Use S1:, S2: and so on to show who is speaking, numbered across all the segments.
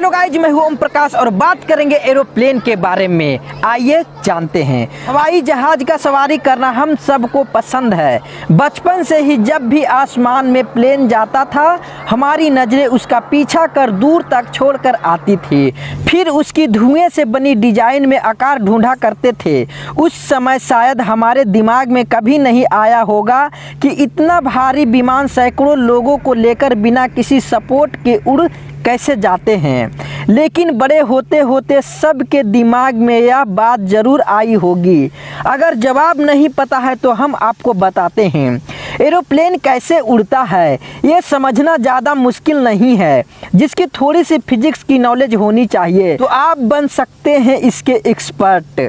S1: Hello guys, मैं हूं ओम प्रकाश और बात करेंगे एरोप्लेन के बारे में। आइए जानते हैं। हवाई जहाज का सवारी करना हम सबको पसंद है। बचपन से ही जब भी आसमान में प्लेन जाता था, हमारी नज़रें उसका पीछा कर दूर तक छोड़कर आती थी। फिर उसकी धुएं से बनी डिजाइन में आकार ढूंढा करते थे। उस समय शायद हमारे दिमाग में कभी नहीं आया होगा कि इतना भारी विमान सैकड़ों लोगों को लेकर बिना किसी सपोर्ट के उड़ कैसे जाते हैं। लेकिन बड़े होते होते सबके दिमाग में यह बात ज़रूर आई होगी। अगर जवाब नहीं पता है तो हम आपको बताते हैं। एरोप्लेन कैसे उड़ता है ये समझना ज़्यादा मुश्किल नहीं है। जिसकी थोड़ी सी फिजिक्स की नॉलेज होनी चाहिए तो आप बन सकते हैं इसके एक्सपर्ट।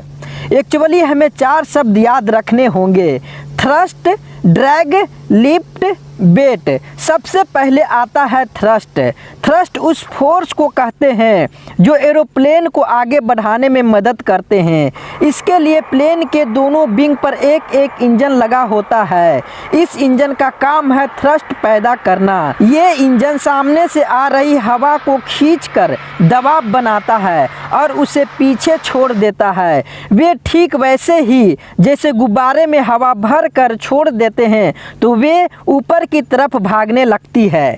S1: एक्चुअली हमें 4 शब्द याद रखने होंगे: थ्रस्ट, ड्रैग, लिफ्ट, वेट। सबसे पहले आता है थ्रस्ट। थ्रस्ट उस फोर्स को कहते हैं जो एरोप्लेन को आगे बढ़ाने में मदद करते हैं। इसके लिए प्लेन के दोनों विंग पर एक एक इंजन लगा होता है। इस इंजन का काम है थ्रस्ट पैदा करना। ये इंजन सामने से आ रही हवा को खींचकर दबाव बनाता है और उसे पीछे छोड़ देता है। वे ठीक वैसे ही जैसे गुब्बारे में हवा भर कर छोड़ देते हैं तो वे ऊपर की तरफ भागने लगती है।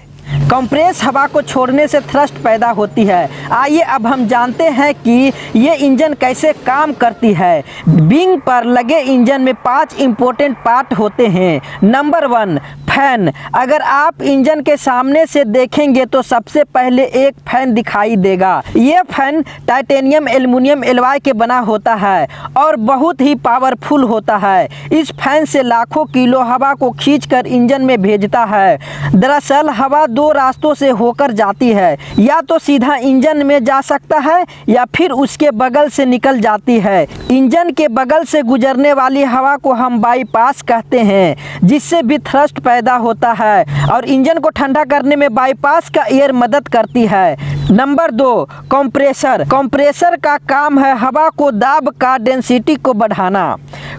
S1: कंप्रेस हवा को छोड़ने से थ्रस्ट पैदा होती है। आइए अब हम जानते हैं कि ये इंजन कैसे काम करती है। विंग पर लगे इंजन में 5 इंपॉर्टेंट पार्ट होते हैं। Number 1, fan. अगर आप इंजन के सामने से देखेंगे तो सबसे पहले एक फैन दिखाई देगा। ये फैन टाइटेनियम एल्युमिनियम एलॉय के बना होता है और बहुत ही पावरफुल होता है। इस फैन से लाखों किलो हवा को खींचकर इंजन में भेजता है। दरअसल हवा 2 रास्तों से होकर जाती है। या तो सीधा इंजन में जा सकता है या फिर उसके बगल से निकल जाती है। इंजन के बगल से गुजरने वाली हवा को हम बाईपास कहते हैं, जिससे भी थ्रस्ट पैदा होता है और इंजन को ठंडा करने में बाईपास का एयर मदद करती है। Number 2, compressor. कंप्रेसर का काम है हवा को दाब का डेंसिटी को बढ़ाना।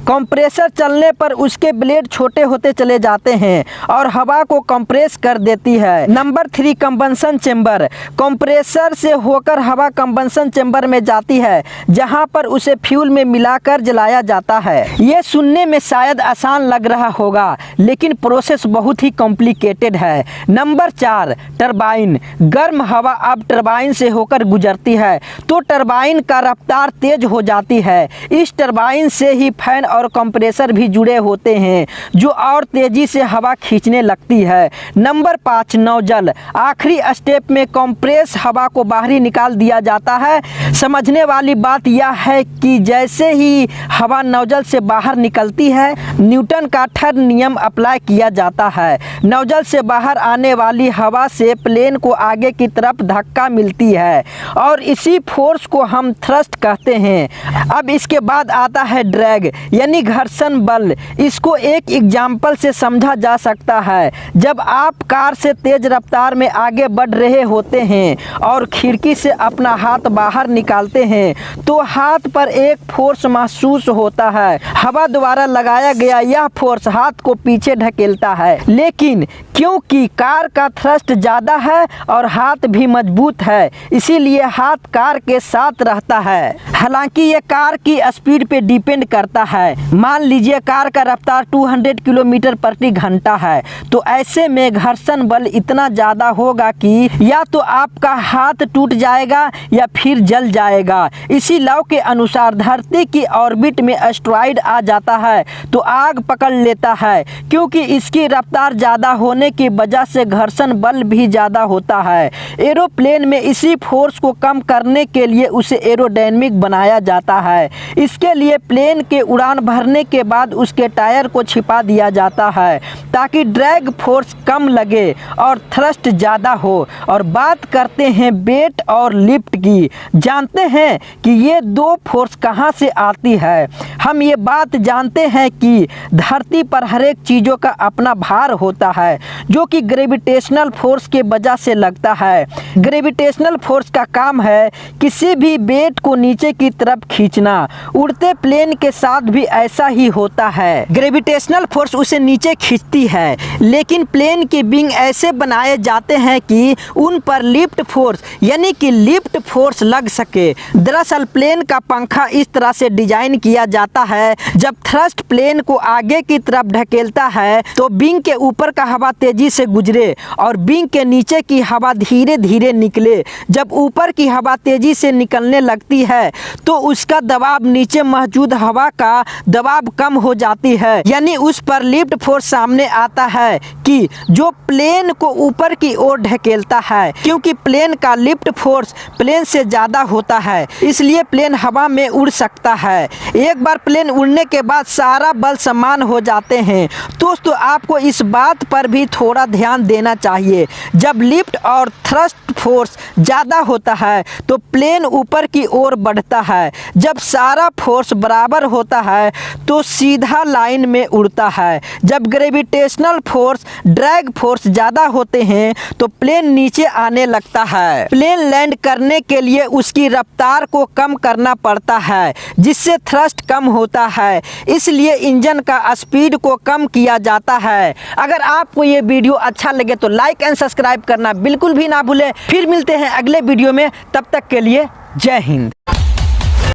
S1: कंप्रेसर चलने पर उसके ब्लेड छोटे होते चले जाते हैं और हवा को कंप्रेस कर देती है। Number 3, combustion chamber. कंप्रेसर से होकर हवा कंबंशन चेंबर में जाती है, जहां पर उसे फ्यूल में मिलाकर जलाया जाता है। ये सुनने में शायद आसान लग रहा होगा, लेकिन प्रोसेस बहुत ही कॉम्प्लिकेटेड है। Number 4, turbine. गर्म हवा अब टरबाइन से होकर गुजरती है तो टरबाइन का रफ्तार तेज हो जाती है। इस टरबाइन से ही फैन और कंप्रेसर भी जुड़े होते हैं, जो और तेजी से हवा खींचने लगती है। Number 5, nozzle. आखिरी स्टेप में कंप्रेस हवा को बाहरी निकाल दिया जाता है। समझने वाली बात यह है कि जैसे ही हवा नोजल से बाहर निकलती है, न्यूटन का 3rd नियम अप्लाई किया जाता है। नोजल से बाहर आने वाली हवा से प्लेन को आगे की तरफ धक्का मिलती है और इसी फोर्स को हम थ्रस्ट कहते हैं। अब इसके बाद आता है ड्रैग यानी घर्षण बल। इसको एक एग्जाम्पल से समझा जा सकता है। जब आप कार से तेज रफ्तार में आगे बढ़ रहे होते हैं और खिड़की से अपना हाथ बाहर निकालते हैं तो हाथ पर एक फोर्स महसूस होता है। हवा द्वारा लगाया गया यह फोर्स हाथ को पीछे ढकेलता है। लेकिन क्योंकि कार का थ्रस्ट ज़्यादा है और हाथ भी मजबूत है, इसीलिए हाथ कार के साथ रहता है। हालांकि ये कार की स्पीड पे डिपेंड करता है। मान लीजिए कार का रफ्तार 200 किलोमीटर प्रति घंटा है, तो ऐसे में घर्षण बल इतना ज़्यादा होगा कि या तो आपका हाथ टूट जाएगा या फिर जल जाएगा। इसी लॉ के अनुसार धरती की ऑर्बिट में एस्टेरॉयड आ जाता है तो आग पकड़ लेता है, क्योंकि इसकी रफ्तार ज़्यादा होने की वजह से घर्षण बल भी ज़्यादा होता है। एरोप्लेन में इसी फोर्स को कम करने के लिए उसे एरोडायनेमिक बनाया जाता है। इसके लिए प्लेन के उड़ान भरने के बाद उसके टायर को छिपा दिया जाता है ताकि ड्रैग फोर्स कम लगे और थ्रस्ट ज़्यादा हो। और बात करते हैं वेट और लिफ्ट की। जानते हैं कि ये 2 फोर्स कहाँ से आती है? हम ये बात जानते हैं कि धरती पर हर एक चीज़ों का अपना भार होता है, जो कि ग्रेविटेशनल फोर्स के वजह से लगता है। ग्रेविटेशनल फोर्स का काम है किसी भी वेट को नीचे की तरफ खींचना। उड़ते प्लेन के साथ भी ऐसा ही होता है, ग्रेविटेशनल फोर्स उसे नीचे खींचती है, लेकिन प्लेन के विंग ऐसे बनाए जाते हैं कि उन पर लिफ्ट फोर्स यानी कि लिफ्ट फोर्स लग सके। दरअसल प्लेन का पंखा इस तरह से डिजाइन किया जाता है, जब थ्रस्ट प्लेन को आगे की तरफ ढकेलता है तो विंग के ऊपर का हवा तेजी से गुजरे और विंग के नीचे की हवा धीरे धीरे निकले। जब ऊपर की हवा तेजी से निकलने लगती है तो उसका दबाव नीचे मौजूद हवा का दबाव कम हो जाती है, यानी उस पर लिफ्ट फोर्स सामने आता है कि जो प्लेन को ऊपर की ओर ढकेलता है। क्योंकि प्लेन का लिफ्ट फोर्स प्लेन से ज़्यादा होता है, इसलिए प्लेन हवा में उड़ सकता है। एक बार प्लेन उड़ने के बाद सारा बल समान हो जाते हैं। दोस्तों, आपको इस बात पर भी थोड़ा ध्यान देना चाहिए, जब लिफ्ट और थ्रस्ट फोर्स ज़्यादा होता है तो प्लेन ऊपर की ओर बढ़ता है। जब सारा फोर्स बराबर होता है तो सीधा लाइन में उड़ता है। जब ग्रेविटेशनल फोर्स ड्रैग फोर्स ज़्यादा होते हैं तो प्लेन नीचे आने लगता है। प्लेन लैंड करने के लिए उसकी रफ्तार को कम करना पड़ता है, जिससे थ्रस्ट कम होता है, इसलिए इंजन का स्पीड को कम किया जाता है। अगर आपको ये वीडियो अच्छा लगे तो लाइक एंड सब्सक्राइब करना बिल्कुल भी ना भूलें। फिर मिलते हैं अगले वीडियो में, तब तक के लिए जय हिंद।